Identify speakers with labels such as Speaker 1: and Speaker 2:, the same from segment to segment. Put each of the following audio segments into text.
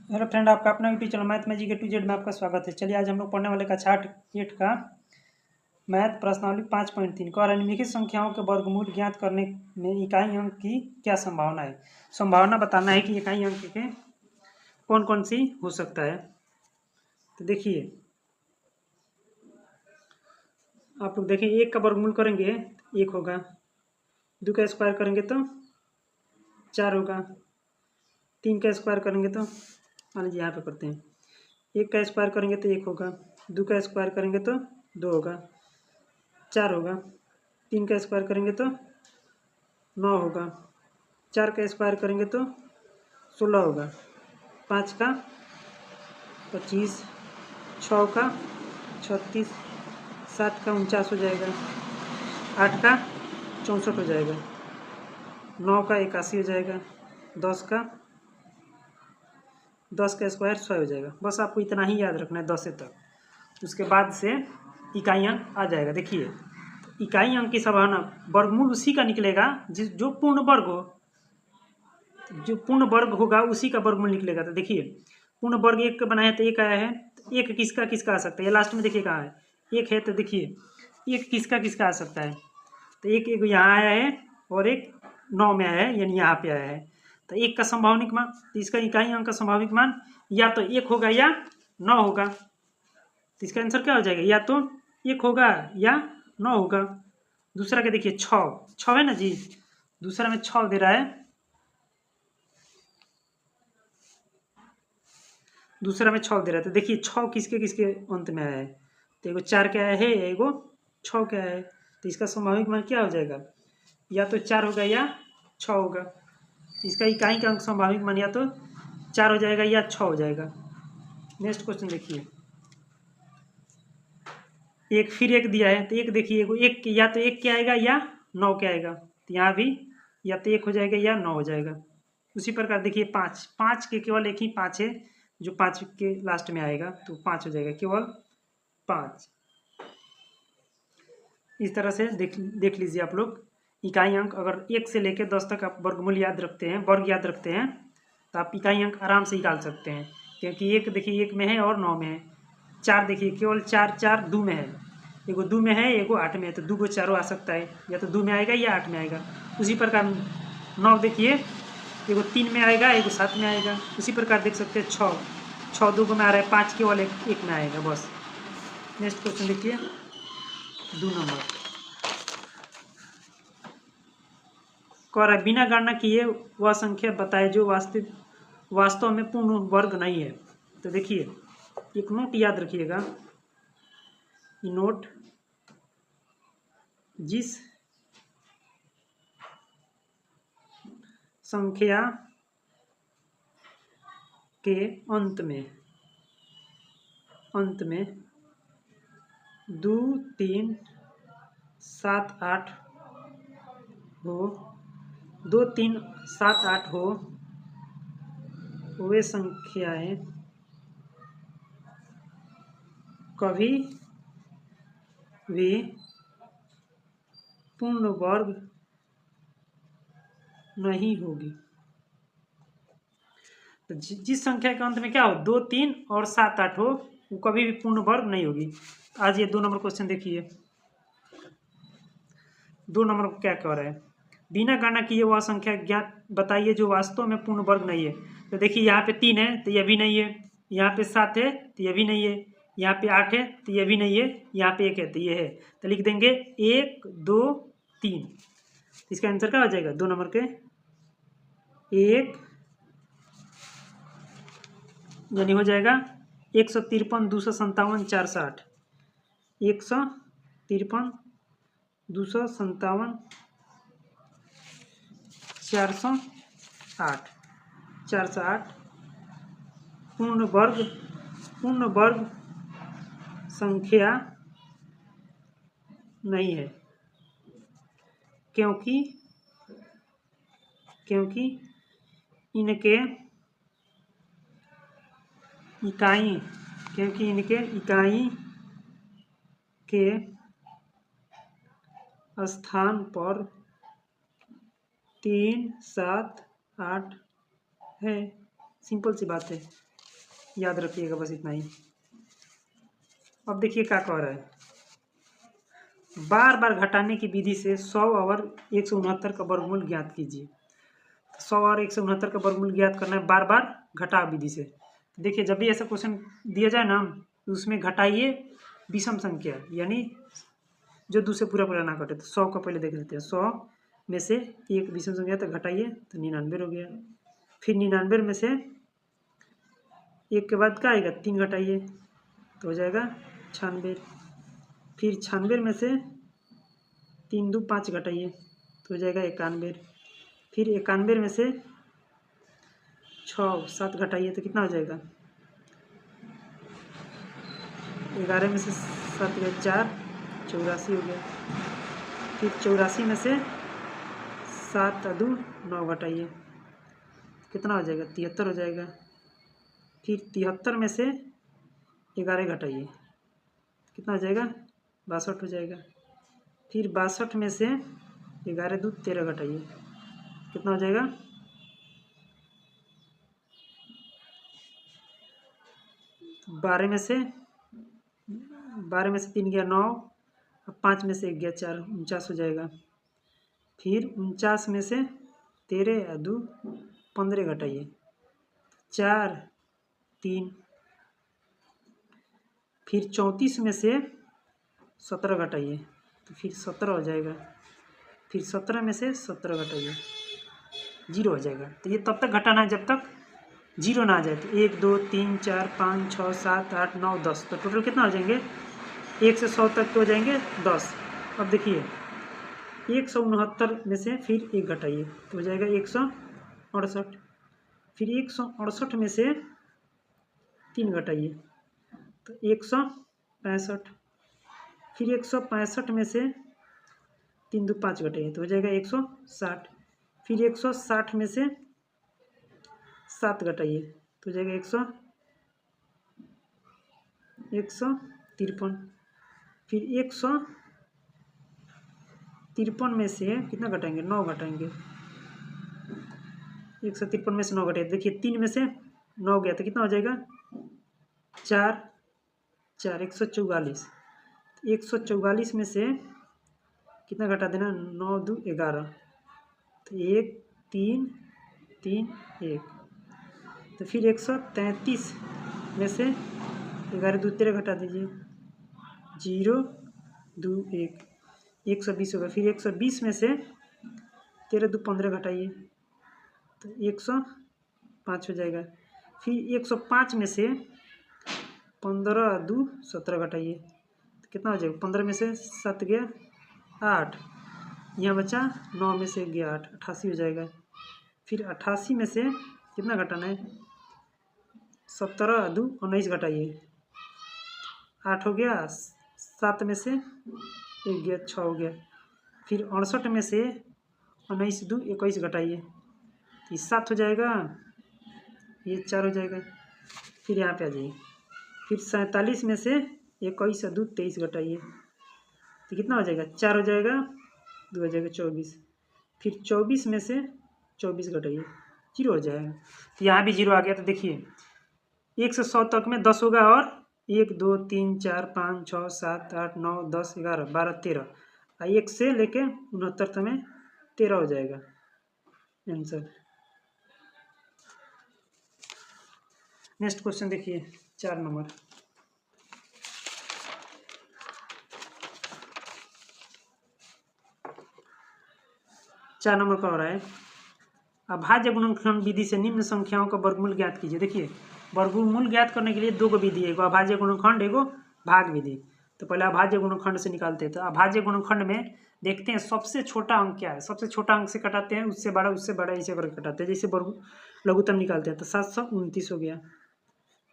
Speaker 1: Hello friend, आपका अपना YouTube channel math magic A to Z में आपका स्वागत है। चलिए आज हम लोग पढ़ने वाले कक्षा 8 का मैथ प्रश्नावली 5.3 को निम्नलिखित संख्याओं के वर्गमूल ज्ञात करने में इकाई अंक की क्या संभावना है। संभावना बताना है कि इकाई अंक के कौन कौन सी हो सकता है। तो देखिए, आप लोग देखिए, 1 का वर्गमूल करेंगे 1 होगा, 2 का स्क्वायर करेंगे तो 4 होगा, 3 का स्क्वायर करेंगे तो मान लीजिए यहाँ पे करते हैं, 1 का स्क्वायर करेंगे तो 1 होगा, 2 का स्क्वायर करेंगे तो 2 होगा, 4 होगा, 3 का स्क्वायर करेंगे तो 9 होगा, 4 का स्क्वायर करेंगे तो 16 होगा, 5 का 25, 6 का 36, 7 का 49 हो जाएगा, 8 का 64 हो जाएगा, 9 का 81 हो जाएगा, 10 का स्क्वायर 100 हो जाएगा। बस आपको इतना ही याद रखना है 10 से तक। उसके बाद से इकाई अंक आ जाएगा। देखिए, इकाई अंक की संभावना वर्गमूल उसी का निकलेगा जो पूर्ण वर्ग हो, जो पूर्ण वर्ग होगा उसी का वर्गमूल निकलेगा। तो देखिए, पूर्ण वर्ग 1 का बनाया तो 1 आया है, तो 1 किसका किसका आ सकता है, ये लास्ट में देखिए कहाँ है, 1 है। तो देखिए 1 किसका किसका आ सकता है, तो एक यहाँ आया है और एक 9 में आया है, यानी यहाँ पे आया है। तो 1 का संभाविक मान, तो इसका इकाई अंक का संभाविक मान या तो 1 होगा या 9 होगा। तो इसका आंसर क्या हो जाएगा, या तो 1 होगा या 9 होगा। दूसरा क्या देखिए, 6 है ना जी, दूसरा में 6 दे रहा है, दूसरा में 6 दे रहा है। तो देखिए 6 किसके किसके अंत में आया है, तो एगो 4 क्या है, एगो 6 क्या है। तो इसका संभाविक मान क्या हो जाएगा, या तो 4 होगा या 6 होगा। तो इसका इकाई का अंक संभाविक मान या तो 4 हो जाएगा या 6 हो जाएगा। नेक्स्ट क्वेश्चन देखिए, एक फिर एक दिया है, तो एक देखिए, एक या तो 1 क्या आएगा या 9 क्या आएगा। तो यहाँ भी या तो 1 हो जाएगा या 9 हो जाएगा। उसी प्रकार देखिए 5 के केवल एक ही 5 है, जो 5 के लास्ट में आएगा, तो 5 हो जाएगा, केवल 5। इस तरह से देख लीजिए आप लोग। इकाई अंक अगर 1 से लेकर 10 तक आप वर्गमूल याद रखते हैं, वर्ग याद रखते हैं, तो आप इकाई अंक आराम से निकाल सकते हैं। क्योंकि 1 देखिए 1 में है और 9 में है। 4 देखिए केवल 4 2 में है, एगो 2 में है, एगो 8 में है, तो 2 को 4 आ सकता है, या तो 2 में आएगा या 8 में आएगा। उसी प्रकार 9 देखिए, एगो 3 में आएगा, एगो 7 में आएगा। उसी प्रकार देख सकते हैं 6 2 में आ रहा है, 5 केवल एक में आएगा बस। नेक्स्ट क्वेश्चन देखिए, 2 नंबर कह रहा है, बिना गणना किए वह संख्या बताए जो वास्तव में पूर्ण वर्ग नहीं है। तो देखिए, एक नोट याद रखिएगा, ये नोट, जिस संख्या के अंत में 2 3 7 8 हो, 2 3 7 8 हो, वे संख्याएं कभी भी पूर्ण वर्ग नहीं होगी। तो जिस संख्या के अंत में क्या हो, 2 3 और 7 8 हो, वो कभी भी पूर्ण वर्ग नहीं होगी। आज ये 2 नंबर क्वेश्चन देखिए, 2 नंबर को क्या कह रहा है, बिना गणना किए वह संख्या ज्ञात बताइए जो वास्तव में पूर्ण वर्ग नहीं है। तो देखिए यहाँ पे 3 है तो यह भी नहीं है, यहाँ पे 7 है तो यह भी नहीं है, यहाँ पे 8 है तो यह भी नहीं है, यहाँ पे 1 है तो ये है। तो लिख देंगे 1 2 3। इसका आंसर क्या हो जाएगा, 2 नंबर के 1, यानी हो जाएगा 153 257 460, 153 257 408, 408 पूर्ण वर्ग संख्या नहीं है, क्योंकि इनके इकाई के स्थान पर 3 7 8 है। सिंपल सी बात है, याद रखिएगा, बस इतना ही। अब देखिए क्या कह रहा है, बार बार घटाने की विधि से 100 और 169 का वर्गमूल ज्ञात कीजिए। 100 और 169 का वर्गमूल ज्ञात करना है बार बार घटाव विधि से। देखिए जब भी ऐसा क्वेश्चन दिया जाए ना, तो उसमें घटाइए विषम संख्या, यानी जो दूसरे पूरा पूरा ना कटे। तो 100 का पहले देख लेते हैं, 100 में से एक विषम संख्या तक घटाइए तो 99 हो गया। फिर 99 में से एक के बाद क्या आएगा, 3 घटाइए तो हो जाएगा 96। फिर 96 में से 3 2 5 घटाइए तो हो जाएगा 91। फिर 91 में से 6 7 घटाइए तो कितना हो जाएगा, 11 में से 7 गए 4, 84 हो गया। फिर 84 में से 7 2 9 घटाइए कितना हो जाएगा, 73 हो जाएगा। फिर 73 में से 11 घटाइए कितना हो जाएगा, 62 हो जाएगा। फिर 62 में से 11 2 13 घटाइए कितना हो जाएगा, 12 में से 3 गया 9, और 5 में से 1 गया 4, 49 हो जाएगा। फिर 49 में से 13 और 2 15 घटाइए 4 3। फिर 34 में से 17 घटाइए तो फिर 17 हो जाएगा। फिर 17 में से 17 घटाइए 0 हो जाएगा। तो ये तब तक घटाना है जब तक 0 ना आ जाए। तो 1 2 3 4 5 6 7 8 9 10, तो टोटल कितना हो जाएंगे, 1 से 100 तक के हो जाएंगे 10। अब देखिए 169 में से फिर 1 घटाइए तो हो जाएगा 168। फिर 168 में से 3 घटाइए तो 165। फिर 165 में से 3 2 5 घटाइए तो हो जाएगा 160। फिर 160 में से 7 घटाइए तो हो जाएगा 153। फिर 153 में से कितना घटाएंगे, 9 घटाएंगे। 153 में से 9 घटाइए, देखिए 3 में से 9 गया तो कितना हो जाएगा, 4 4 144। 144 में से कितना घटा देना, 9 2 11, तो 1 3 3 1। तो फिर 133 में से 11 2 13 घटा दीजिए, 0 2 1, 120 होगा। फिर 120 में से 13 2 15 घटाइए तो 105 हो जाएगा। फिर 105 में से 15 2 17 घटाइए तो कितना हो जाएगा, 15 में से 7 गया 8, यहाँ बचा 9 में से 1 गया 8, 88 हो जाएगा। फिर 88 में से कितना घटाना है, 17 2 19 घटाइए, 8 हो गया, 7 में से 1 गया 6 हो गया। फिर 68 में से 19 2 21 घटाइए तो 7 हो जाएगा, ये 4 हो जाएगा। फिर यहाँ पे आ जाइए, फिर 47 में से 21 2 23 घटाइए तो कितना हो जाएगा, 4 हो जाएगा, 2 हो जाएगा 24। फिर 24 में से 24 घटाइए, 0 हो जाएगा। तो यहाँ भी 0 आ गया। तो देखिए 1 से 100 तक में 10 होगा, और 1 2 3 4 5 6 7 8 9 10 11 12 13, 1 से लेके 69 तक में 13 हो जाएगा आंसर। नेक्स्ट क्वेश्चन देखिए 4 नंबर। चार नंबर का हो रहा है, अभाज्य गुणनखंड विधि से निम्न संख्याओं का वर्गमूल ज्ञात कीजिए। देखिए वर्गमूल ज्ञात करने के लिए 2 गो विधि है, एगो अभाज्य गुणनखंड, एगो भाग विधि। तो पहले अभाज्य गुणनखंड से निकालते हैं। तो अभाज्य गुणनखंड में देखते हैं सबसे छोटा अंक क्या है, सबसे छोटा अंक से कटाते हैं, उससे बड़ा ऐसे करके कटाते हैं, जैसे लघुत्तम निकालते हैं। तो 729 हो गया।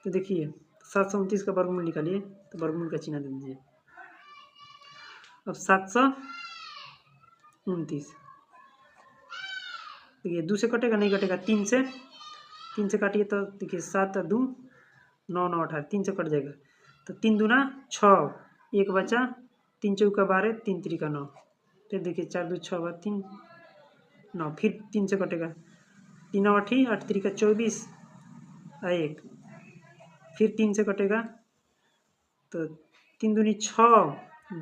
Speaker 1: तो देखिए 729 का वर्गमूल निकालिए, तो वर्गमूल का चिन्ह दे दीजिए। अब 729 देखिए 2 से कटेगा, नहीं कटेगा, 3 से काटिए तो देखिए 7 2 9 9 18, 3 से कट जाएगा। तो 3 दूना 6, 1 बचा, 3 चौका 12, 3 त्रिका 9। फिर देखिए 4 2 6 3 9, फिर 3 से कटेगा, 3 8 8 त्रिका 24 1, फिर 3 से कटेगा तो 3 दूनी 6,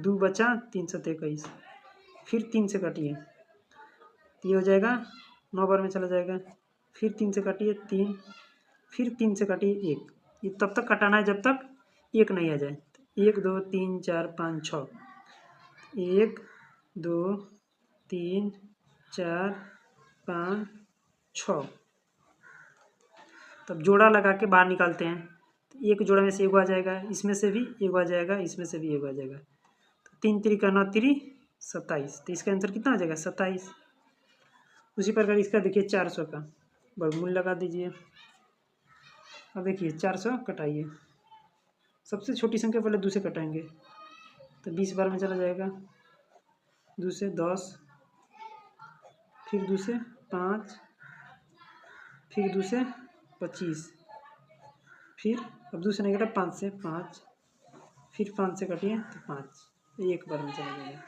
Speaker 1: 2 बचा 3 7 21, फिर 3 से काटिए तो ये हो जाएगा 9 बार में चला जाएगा, फिर 3 से काटिए 3, फिर 3 से काटिए 1। ये तब तक कटाना है जब तक 1 नहीं आ जाए। 1 2 3 4 5 6, 1 2 3 4 5 6। तब जोड़ा लगा के बाहर निकालते हैं तो एक जोड़ा में से एक आ जाएगा, इसमें से भी एक आ जाएगा, इसमें से भी एक आ जाएगा। तो 3 3 का 9 3 27, तो इसका आंसर कितना आ जाएगा 27। उसी प्रकार इसका देखिए 400 का वर्गमूल लगा दीजिए। अब देखिए 400 कटाइए, सबसे छोटी संख्या पहले 2 से कटाएंगे तो 20 बार में चला जाएगा, 2 से 10, फिर 2 से 5, फिर 2 से 25, फिर अब 2 से नहीं कटा 5 से 5, फिर 5 से कटिए तो 5, एक बार में चला जाएगा।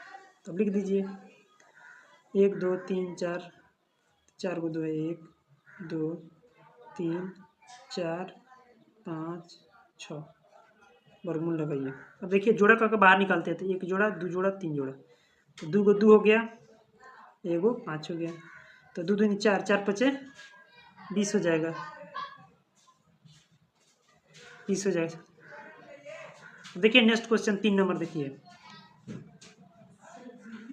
Speaker 1: तो अब लिख दीजिए 1 2 3 4, 4 को 2 1 2 3 4 5 6, वर्गमूल लगाइए। अब देखिए जोड़ा करके बाहर निकालते थे, 1 जोड़ा 2 जोड़ा 3 जोड़ा, तो 2 को 2 हो गया, 1 को 5 हो गया, तो 2 दूनी 4, 4 5 20 हो जाएगा, 20 हो जाएगा। देखिए नेक्स्ट क्वेश्चन 3 नंबर देखिए,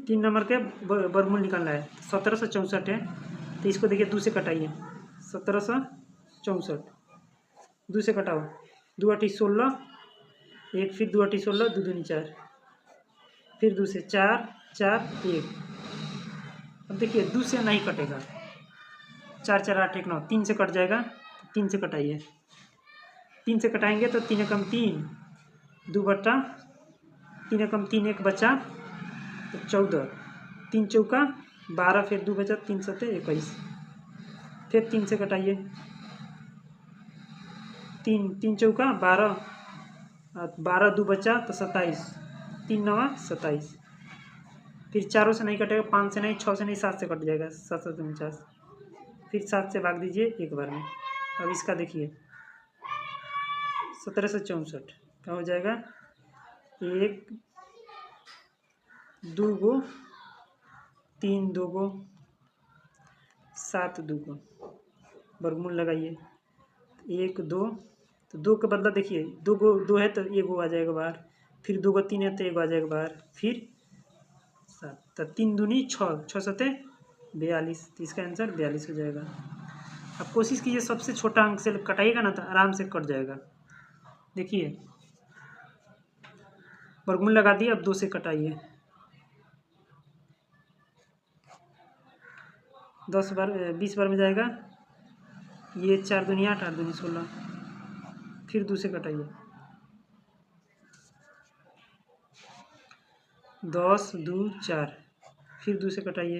Speaker 1: 3 नंबर के वर्गमूल निकालना है। 1764 है तो इसको देखिए 2 से कटाइए, 1764 2 से कटाओ, 2 8 16, 1 फिर 2 8 16, 2 दूनी 4, फिर 2 से 4 4 1। अब देखिए 2 से नहीं कटेगा, 4 4 8 1 9, 3 से कट जाएगा, 3 से कटाइए, 3 से कटाएंगे तो 3 एकम 3, 2 बटा 3 एकम 3, 1 बचा तो 14, 3 चौका 12, फिर 2 बचा 3 7 21, फिर 3 से कटाइए, 3 चौका 12, 12 2 बचा तो 27, 3 9 27, फिर 4 से नहीं कटेगा, 5 से नहीं, 6 से नहीं, 7 से कट जाएगा, 7 7 49, फिर 7 से भाग दीजिए एक बार में। अब इसका देखिए 1764 क्या हो जाएगा, 1 2 को 3 2 को 7 2 को, वर्गमूल लगाइए, 1 2, तो 2 का बदला देखिए 2 को 2 है तो 1 आ जाएगा बाहर, फिर 2 को 3 है तो 1 आ जाएगा बाहर, फिर 7, तो 3 दूनी 6, 6 7 42, तो इसका आंसर 42 हो जाएगा। अब कोशिश कीजिए सबसे छोटा अंक से कटाइएगा ना तो आराम से कट जाएगा। देखिए वर्गमूल लगा दिए, अब 2 से कटाइए, 10 बार 20 बार में जाएगा, ये 4 दूनी 8, 8 दूनी 16, फिर 2 से कटाइए, 10 2 4, फिर 2 से कटाइए,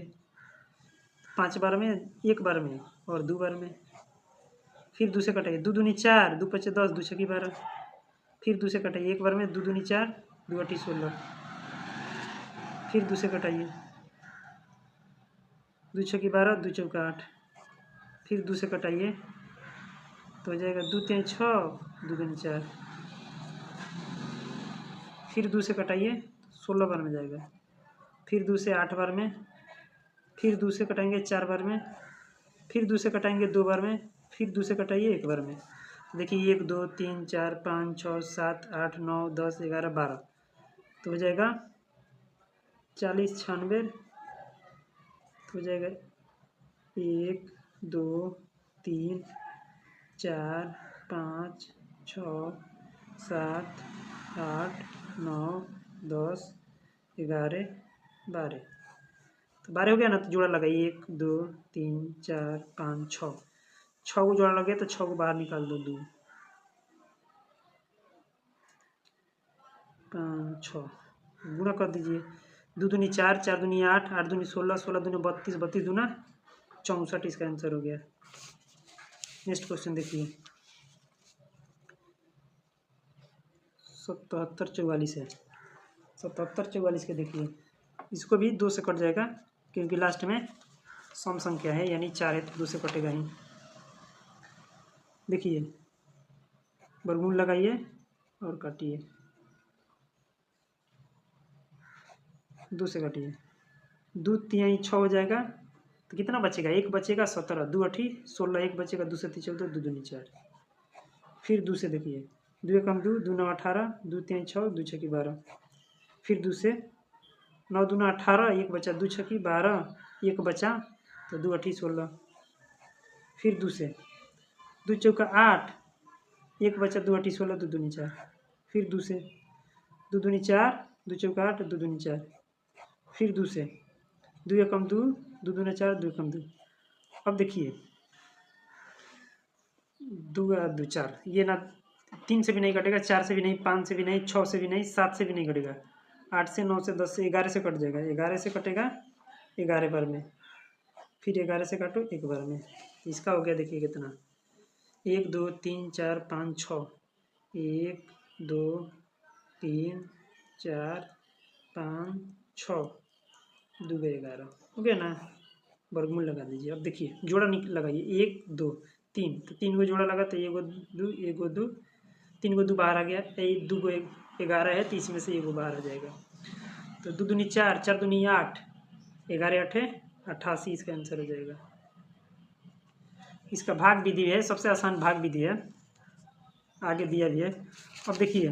Speaker 1: 5 बार में, 1 बार में और 2 बार में, फिर 2 से कटाइए, 2 दूनी 4, 2 5 10, 2 6 12, फिर 2 से कटाइए, 1 बार में, 2 दूनी 4, 2 8 16, फिर 2 से कटाइए, 2 6 12, 2 चौका 8, फिर 2 से कटाइए तो हो जाएगा 2 3 6, 2 दूनी 4, फिर 2 से कटाइए 16 बार में जाएगा, फिर 2 से 8 बार में, फिर 2 से कटाएंगे 4 बार में, फिर 2 से कटाएंगे 2 बार में, फिर 2 से कटाइए 1 बार में। देखिए 1 2 3 4 5 6 7 8 9 10 11 12, तो हो जाएगा 40 96, तो हो जाएगा 1 2 3 4 5 6 7 8 9 10 11 12, तो 12 हो गया ना, तो जोड़ा लगाइए 1 2 3 4 5 6, 6 को जोड़ा लग गया तो 6 को बाहर निकाल दो, 2 5 6 गुणा कर दीजिए, 2 दूनी 4, 4 दूनी 8, 8 दूनी 16, 16 दूनी 32, 32 दूना 64, इसका आंसर हो गया। नेक्स्ट क्वेश्चन देखिए 77 44 है, 77 44 के देखिए, इसको भी 2 से कट जाएगा क्योंकि लास्ट में सम संख्या है यानी 4 है तो 2 से कटेगा ही। देखिए वर्गमूल लगाइए और काटिए, 2 से काटिए, 2 तिहाई 6 हो जाएगा, तो कितना बचेगा, 1 बचेगा, 17, 2 8 16, 1 बचेगा, 2 से 3 14, 2 दूनी 4। फिर 2 से देखिए, 2 एकम 2, 2 9 18, 2 तिहाई 6, 2 छकी 12। फिर 2 से 9 दूना 18, 1 बचा, 2 छकी 12, 1 बचा, तो 2 8 16। फिर 2 से 2 चौका 8, 1 बचा, 2 8 16, 2 दूनी 4। फिर 2 से 2 दूनी 4, 2 चौका 8, 2 दूनी 4। फिर 2 से 2 एकम 2, 2 दूना 4, 2 एकम 2। अब देखिए 2 2 4, ये ना 3 से भी नहीं कटेगा, 4 से भी नहीं, 5 से भी नहीं, 6 से भी नहीं, 7 से भी नहीं कटेगा, 8 से 9 से 10 से 11 से कट जाएगा, 11 से कटेगा 11 बार में। फिर 11 से काटो 1 बार में, इसका हो गया देखिए कितना, 1 2 3 4 5 6, 1 2 3 4 5 6, 2 11 हो गया ना। वर्गमूल लगा दीजिए। अब देखिए जोड़ा लगाइए, 1 2 3, तो 3 को जोड़ा लगा तो 1 2 1 2, 3 को 2 बाहर आ गया, 2 को 11 है, तो इसमें से 1 बाहर आ जाएगा, तो 2 दूनी 4, 4 दूनी 8, 11 8 88, इसका आंसर हो जाएगा। इसका भाग विधि है, सबसे आसान भाग विधि है, आगे दिया भी है। अब देखिए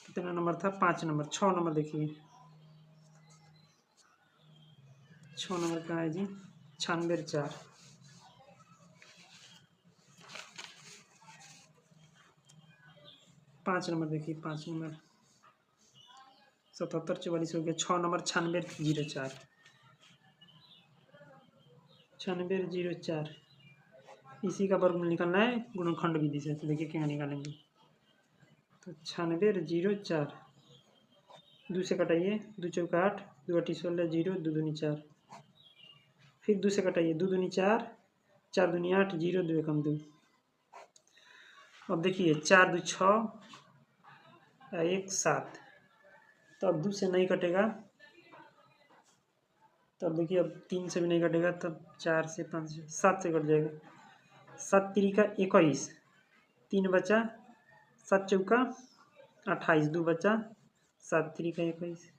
Speaker 1: कितना नंबर था, 5 नंबर, 6 नंबर देखिए, 6 नंबर कहाँ है जी, 96 4, 5 नंबर देखिए, 5 नंबर 77 44 हो गया, 6 नंबर 96 04, 96 04, इसी का वर्गमूल निकालना है गुणनखंड विधि से, तो देखिए क्या निकालेंगे, तो 96 04, 2 से कटाइए, 2 चौका 8, 2 8 16, 0 2 दूनी 4। फिर 2 से कटाइए, 2 दूनी 4, 4 दूनी 8, 0 2 एकम 2। अब देखिए 4 2 6, 1 7, तो अब 2 से नहीं कटेगा, तब देखिए अब 3 से भी नहीं कटेगा, तब 4 से 5 से 7 से कट जाएगा, 7 3 का 21, 3 बचा, 7 चौका 28, 2 बचा, 7 3 का 21।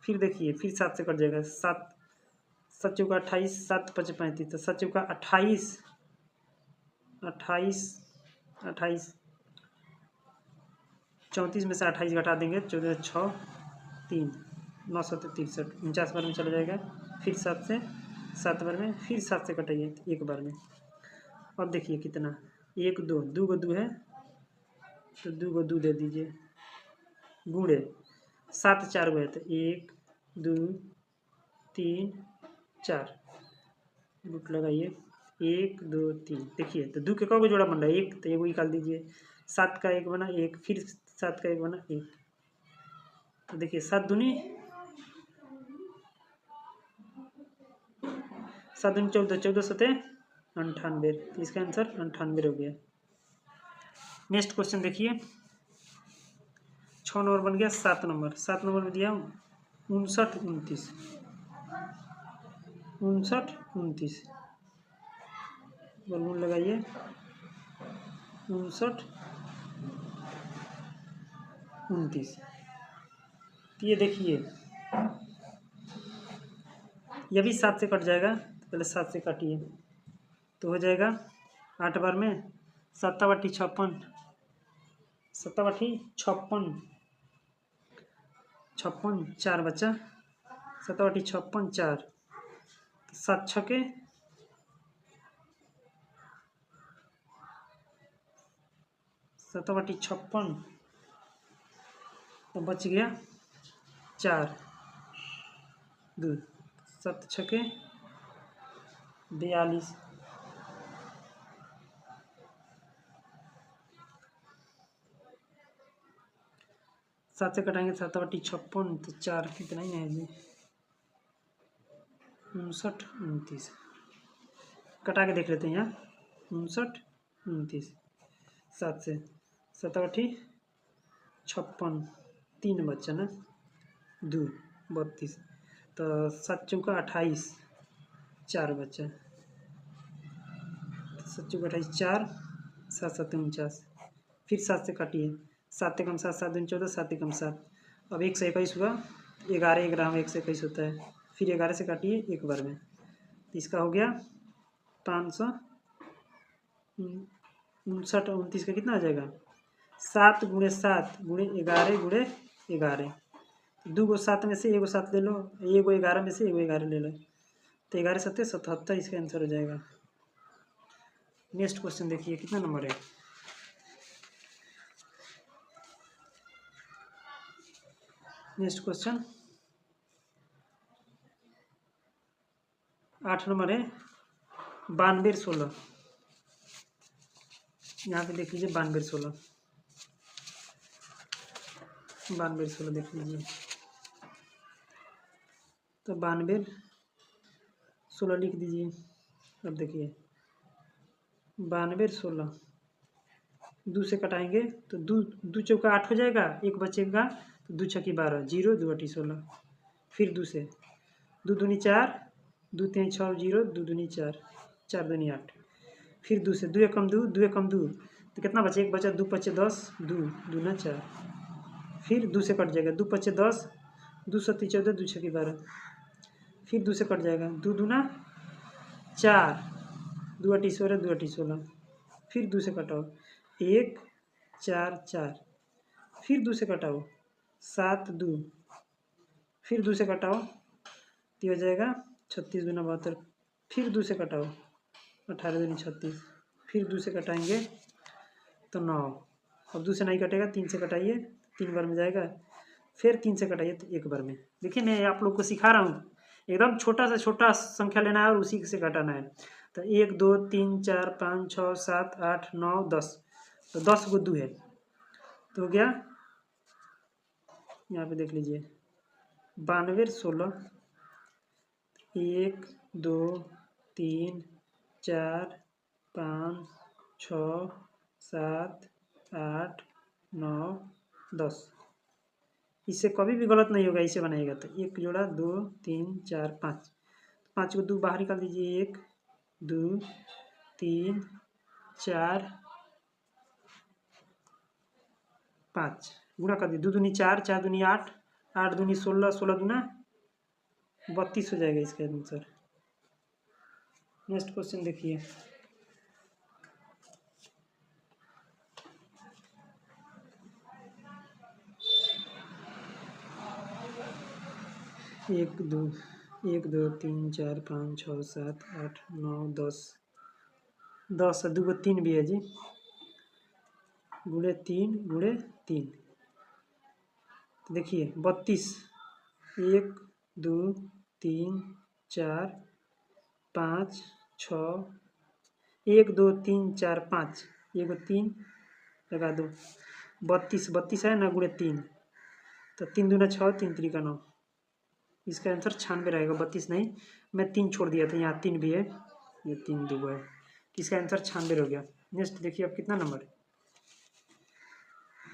Speaker 1: फिर देखिए फिर 7 से कट जाएगा, 7 7 चौका 28, 7 5 35, तो 7 चौका 28 28 28, 34 में से 28 घटा देंगे, 14 6 3, 9 7 63, 49 बार में चला जाएगा। फिर 7 से 7 बार में, फिर 7 से कटाइए 1 बार में। अब देखिए कितना, 1 2 2 को 2 है, तो 2 को 2 दे दीजिए, गुणे 7 4 गए, तो 1 2 3 4, रूट लगाइए, 1 2 3, देखिए तो 2 के कौ जोड़ा बन रहा है, 1, तो 1 निकाल दीजिए, 7 का 1 बना 1, फिर 7 का 1 बना 1, तो देखिए 7 दूनी 14, 14 सते 98, तो इसका आंसर 98 हो गया। नेक्स्ट क्वेश्चन देखिए, 6 नंबर बन गया, 7 नंबर, 7 नंबर में दिया 59 29, 59 29, वर्गमूल लगाइए, 59 29, तो ये देखिए ये भी 7 से कट जाएगा, तो पहले 7 से काटिए, तो हो जाएगा 8 बार में, 7 8 56, 7 8 56, 56 4 बचा, 7 8 56 4, 7 छके 7 8 56, तो बच गया 4 2, 7 छके 42, 7 से कटाएंगे 7 8 56, तो 4 कितना ही है जी, 59 29, कटा के देख लेते हैं यहाँ, 59 29, 7 से 7 8 56, 3 बच्चा ना 2 32, तो 7 चौका 28, 4 बचा, 7 चौके 28, 4 7 7 49, फिर 7 से काटिए, 7 एकम 7, 7 दूनी 14, 7 एकम 7, अब 1 से 21 हुआ, 11 ग्राम 1 से 21 होता है, फिर 11 से काटिए एक बार में, तो इसका हो गया 559 29 का कितना आ जाएगा 7 गुणे 7 गुणे 11 गुणे 11, 2 गो 7 में से एगो 7 ले लो, एगो 11 में से एगो 11 ले लो, तो 11 7 77 इसका आंसर हो जाएगा। नेक्स्ट क्वेश्चन देखिए कितना नंबर है। नेक्स्ट क्वेश्चन 8 नंबर है 92/16, यहाँ पे देख लीजिए 92/16, 92/16 देख लीजिए, तो 92/16 लिख दीजिए। अब देखिए 92/16 2 से कटाएंगे तो 2 चौका 8 हो जाएगा, एक बचेगा तो 2 छक्की 12, 0 2 अटी 16, फिर 2 से 2 दूनी 4, 2 3 6 0, 2 दूनी 4, 4 दूनी 8, फिर 2 से 2 एकम 2, 2 एकम 2, तो कितना बचे, एक बचा, 2 5 10, 2 दूना 4, फिर 2 से कट जाएगा, 2 5 10, 2 7 14, 2 6 12, फिर 2 से कट जाएगा, 2 दूना 4, 2 अटी 16, 2 अटी 16, फिर 2 से कटाओ 1 4 4, फिर 2 से कटाओ 7 2, फिर 2 से कटाओ तो हो जाएगा 36 दूना 72, फिर 2 से कटाओ 18 दूनी 36, फिर 2 से कटाएंगे तो 9, अब 2 से नहीं कटेगा, 3 से कटाइए 3 बार में जाएगा, फिर 3 से कटाइए तो एक बार में। देखिए मैं आप लोग को सिखा रहा हूँ, एकदम छोटा से छोटा संख्या लेना है और उसी से घटाना है। तो 1 2 3 4 5 6 7 8 9 10, तो 10 गो 2 है, तो हो गया, यहाँ पे देख लीजिए 92/16, 1 2 3 4 5 6 7 8 9 10, इससे कभी भी गलत नहीं होगा, इसे बनाएगा तो 1 जोड़ा 2 3 4 5, 5 को 2 बाहर निकाल दीजिए, 1 2 3 4 5, गुणा कर दीजिए, 2 दूनी 4, 4 दूनी 8, 8 दूनी 16, 16 दूना 32 हो जाएगा इसका आंसर। नेक्स्ट क्वेश्चन देखिए, एक दो 3 4 5 6 7 8 9 10, 10 2 को 3 भी है जी, गुणे 3 गुणे 3, तो देखिए 32, 1 2 3 4 5 6, 1 2 3 4 5, एगो 3 लगा दो, 32 32 है ना, गुणे 3, तो 3 दूना 6, 3 3 का 9, इसका आंसर 96 रहेगा, 32 नहीं, मैं 3 छोड़ दिया था, यहाँ 3 भी है, ये 3 2 है, इसका आंसर 96 हो गया। नेक्स्ट देखिए अब कितना नंबर,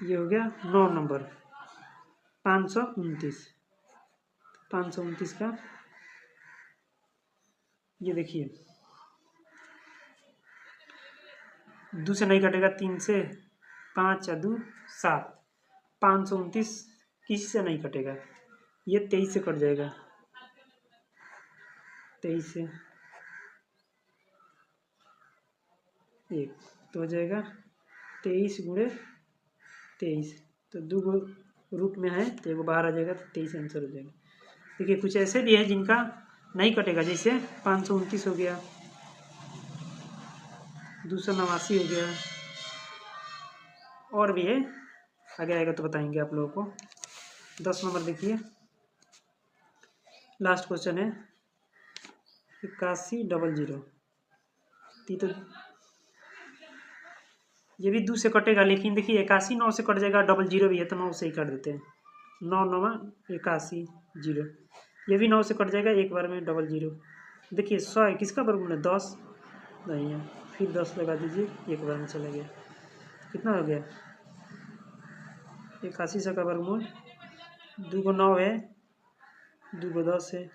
Speaker 1: ये हो गया 9 नंबर 529, 529 का ये देखिए 2 से नहीं कटेगा, 3 से 5 या 2 7, 529 किसी से नहीं कटेगा, ये 23 से कट जाएगा, 23 से 1, तो हो जाएगा 23 गुणे 23, तो 2 गो रूट में है तो एगो बाहर आ जाएगा, तो 23 आंसर हो जाएगा। देखिए कुछ ऐसे भी है जिनका नहीं कटेगा, जैसे 529 हो गया, 289 हो गया, और भी है, आगे आएगा तो बताएंगे आप लोगों को। 10 नंबर देखिए, लास्ट क्वेश्चन है 8100, तो ये भी 2 से कटेगा, लेकिन देखिए 81 9 से कट जाएगा, 00 भी है तो 9 से ही काट देते हैं, 9 9 81 0, ये भी 9 से कट जाएगा एक बार में, 00, देखिए 100 किसका वर्गमूल है, 10 नहीं है, फिर 10 लगा दीजिए, एक बार में चला गया, कितना हो गया 81 का वर्गमूल, 2 को 9 है, 2 को 10 है,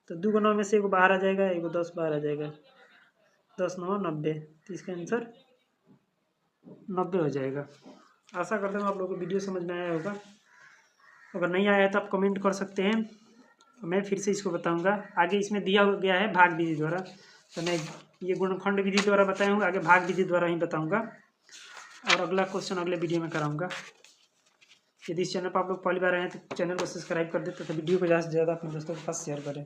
Speaker 1: तो तो 2 को 9 में से एगो बाहर आ जाएगा, एगो 10 बाहर आ जाएगा, 10 9 90, तो इसका आंसर 90 हो जाएगा। आशा करता हूँ आप लोगों को वीडियो समझ में आया होगा। अगर नहीं आया है तो आप कमेंट कर सकते हैं, मैं फिर से इसको बताऊंगा। आगे इसमें दिया गया है भाग विधि द्वारा, तो मैं ये गुणनखंड विधि द्वारा बताया हूँ, आगे भाग विधि द्वारा ही बताऊंगा और अगला क्वेश्चन अगले वीडियो में कराऊंगा। यदि इस चैनल पर आप लोग पहली बार आए हैं तो चैनल को सब्सक्राइब कर दें तथा वीडियो को ज़्यादा से ज़्यादा अपने दोस्तों के पास शेयर करें।